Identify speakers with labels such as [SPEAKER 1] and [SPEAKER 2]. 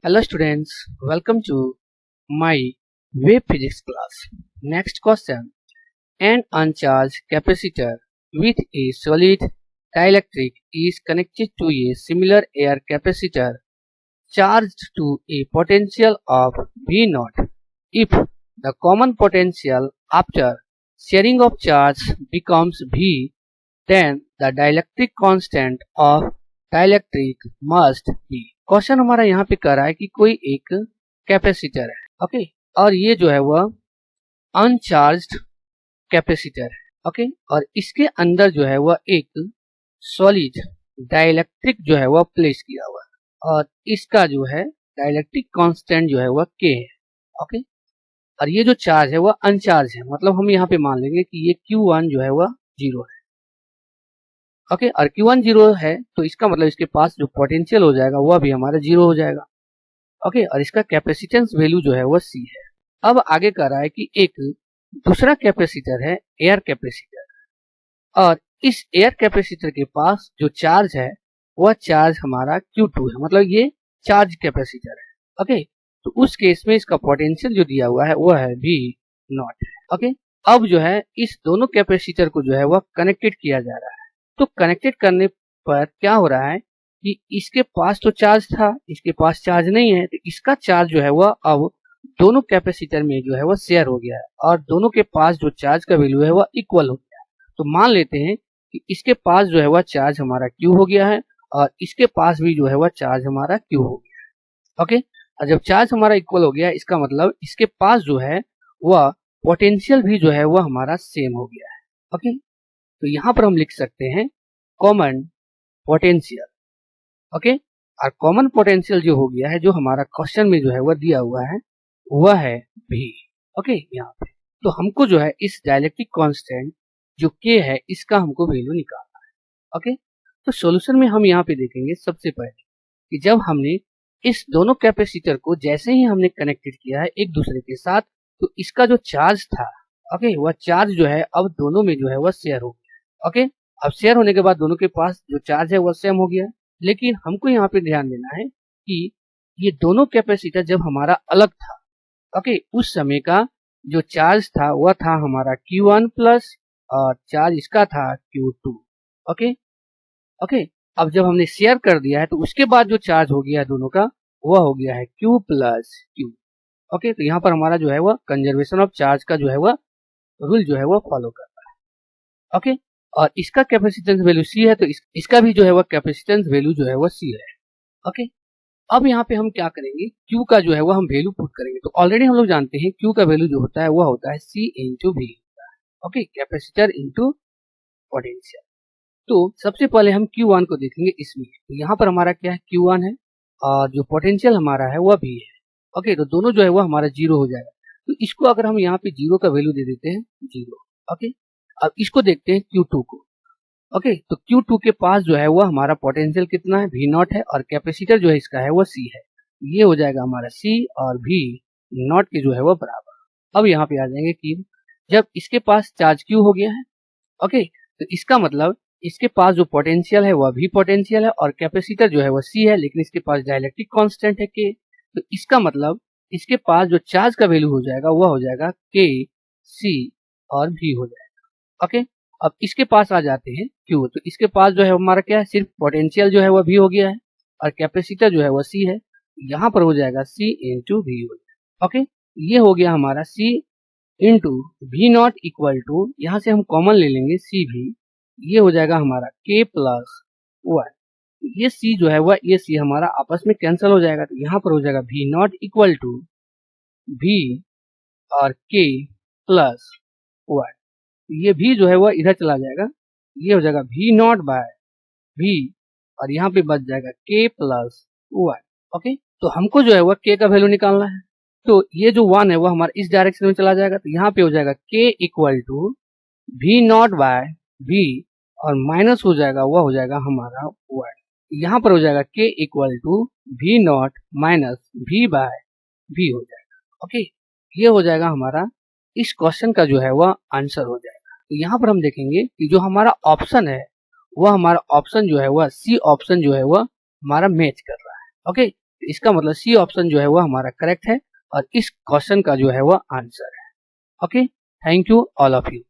[SPEAKER 1] Hello students, welcome to my wave physics class. Next question. An uncharged capacitor with a solid dielectric is connected to a similar air capacitor charged to a potential of V0. If the common potential after sharing of charge becomes V, then the dielectric constant of dielectric must be. Question हमारा यहाँ पे कर रहा है कि कोई एक capacitor है, ओके, और ये जो है वह अनचार्ज्ड कैपेसिटर है, ओके, और इसके अंदर जो है वह एक सॉलिड डाइलेक्ट्रिक जो है वह प्लेस किया हुआ है और इसका जो है डाइलेक्ट्रिक कांस्टेंट जो है वह के है, ओके, और ये जो चार्ज है वह अनचार्ज है, मतलब हम यहाँ पे मान लेंगे कि ये Q1 जो है वह 0 है, ओके, और Q1 0 है तो इसका मतलब इसके पास जो पोटेंशियल हो जाएगा वह भी हमारा 0 हो जाएगा, ओके, और इसका कैपेसिटेंस वैल्यू जो है वह C है। अब आगे कह रहा है कि एक दूसरा कैपेसिटर है एयर कैपेसिटर और इस एयर कैपेसिटर के पास जो चार्ज है वह चार्ज हमारा Q2 है, मतलब ये चार्ज कैपेसिटर है, ओके, तो उस केस में इसका पोटेंशियल जो दिया हुआ है वह है V0, ओके। अब जो है इस दोनों कैपेसिटर को जो है वह कनेक्टेड किया जा रहा है, तो कनेक्टेड करने पर क्या हो रहा है कि इसके पास तो चार्ज था, इसके पास चार्ज नहीं है, तो इसका चार्ज जो है वह अब दोनों कैपेसिटर में जो है वह शेयर हो गया है और दोनों के पास जो चार्ज का वैल्यू है वह इक्वल हो गया है। तो मान लेते हैं कि इसके पास जो है वह चार्ज हमारा Q हो गया है और इसके पास भी जो है वह चार्ज हमारा Q हो गया है, ओके, और जब चार्ज हमारा इक्वल हो गया इसका मतलब इसके पास जो है वह पोटेंशियल भी जो है वह हमारा सेम हो गया है, ओके। तो यहाँ पर हम लिख सकते हैं कॉमन पोटेंशियल, ओके, और कॉमन पोटेंशियल जो हो गया है जो हमारा क्वेश्चन में जो है वह दिया हुआ है वह है V, ओके, यहाँ पे। तो हमको जो है इस डाइलेक्ट्रिक कांस्टेंट जो K है इसका हमको वैल्यू निकालना है, ओके। तो सॉल्यूशन में हम यहाँ पे देखेंगे सबसे पहले कि जब हमने इस दोनों कैपेसिटर को जैसे ही हमने कनेक्टेड किया है एक दूसरे के साथ, तो इसका जो चार्ज था, ओके, वह चार्ज जो है अब दोनों में जो है वह शेयर हो गया, ओके। अब शेयर होने के बाद दोनों के पास जो चार्ज है वह सेम हो गया, लेकिन हमको यहाँ पे ध्यान देना है कि ये दोनों कैपेसिटर जब हमारा अलग था, ओके, उस समय का जो चार्ज था वह था हमारा Q1 प्लस और चार्ज इसका था Q2, ओके, ओके। अब जब हमने शेयर कर दिया है तो उसके बाद जो चार्ज हो गया है दोनों का वह हो गया है Q प्लस Q, ओके। तो यहाँ पर हमारा जो है वह कंजर्वेशन ऑफ चार्ज का जो है वह रूल जो है वह फॉलो करता है, ओके, और इसका कैपेसिटेंस वैल्यू C है तो इसका भी जो है वह कैपेसिटेंस वैल्यू जो है वह C है, ओके। अब यहाँ पे हम क्या करेंगे, Q का जो है वह हम वैल्यू पुट करेंगे। तो ऑलरेडी हम लोग जानते हैं Q का वैल्यू जो होता है वह होता है C into V, okay, capacitor into potential. तो सबसे पहले हम Q1 को देखेंगे इसमें, तो यहाँ पर हमारा क्या है Q1 है और जो पोटेंशियल हमारा है वह भी है, ओके, तो दोनों जो है वह हमारा 0 हो जाएगा। तो इसको अगर हम यहाँ पे 0 का वैल्यू दे देते हैं 0, ओके। अब इसको देखते हैं Q2 को, ओके, तो Q2 के पास जो है वह हमारा पोटेंशियल कितना है V0 है और कैपेसिटर जो है इसका है वह C है, ये हो जाएगा हमारा C और V0 के जो है वह बराबर। अब यहाँ पे आ जाएंगे कि जब इसके पास चार्ज Q हो गया है, ओके, तो इसका मतलब इसके पास जो पोटेंशियल है वह भी पोटेंशियल है और कैपेसिटर जो है वह C है, लेकिन इसके पास डाइलेक्ट्रिक कांस्टेंट है K, तो इसका मतलब इसके पास जो चार्ज का वैल्यू हो जाएगा वह हो जाएगा K C और V हो जाएगा, ओके। अब इसके पास आ जाते हैं Q, तो इसके पास जो है हमारा क्या है, सिर्फ पोटेंशियल जो है वह V हो गया है और कैपेसिटर जो है वह C है, यहाँ पर हो जाएगा C इंटू V हो जाएगा, ओके। ये हो गया हमारा C into V0 equal to, यहाँ से हम कॉमन ले लेंगे CV, ये हो जाएगा हमारा K प्लस 1, ये C जो है वह ये C हमारा आपस में कैंसिल हो जाएगा, तो यहाँ पर हो जाएगा V0 इक्वल टू V और K प्लस 1, ये भी जो है वह इधर चला जाएगा, ये हो जाएगा V0 बाय V और यहाँ पे बच जाएगा K प्लस 1, ओके। तो हमको जो है वह K का वैल्यू निकालना है, तो ये जो 1 है वह हमारा इस डायरेक्शन में चला जाएगा, तो यहाँ पे हो जाएगा K equal to V0 by V और माइनस हो जाएगा वह हो जाएगा हमारा 1, यहाँ पर हो जाएगा K equal to V0 minus V by V हो जाएगा, ओके। ये हो जाएगा हमारा इस क्वेश्चन का जो है वह आंसर हो जाएगा। तो यहाँ पर हम देखेंगे कि जो हमारा ऑप्शन है वह हमारा ऑप्शन जो है वह C ऑप्शन जो है वह हमारा मैच कर रहा है, ओके। इसका मतलब सी ऑप्शन जो है वो हमारा करेक्ट है और इस क्वेश्चन का जो है वो आंसर है। Okay, thank you all of you.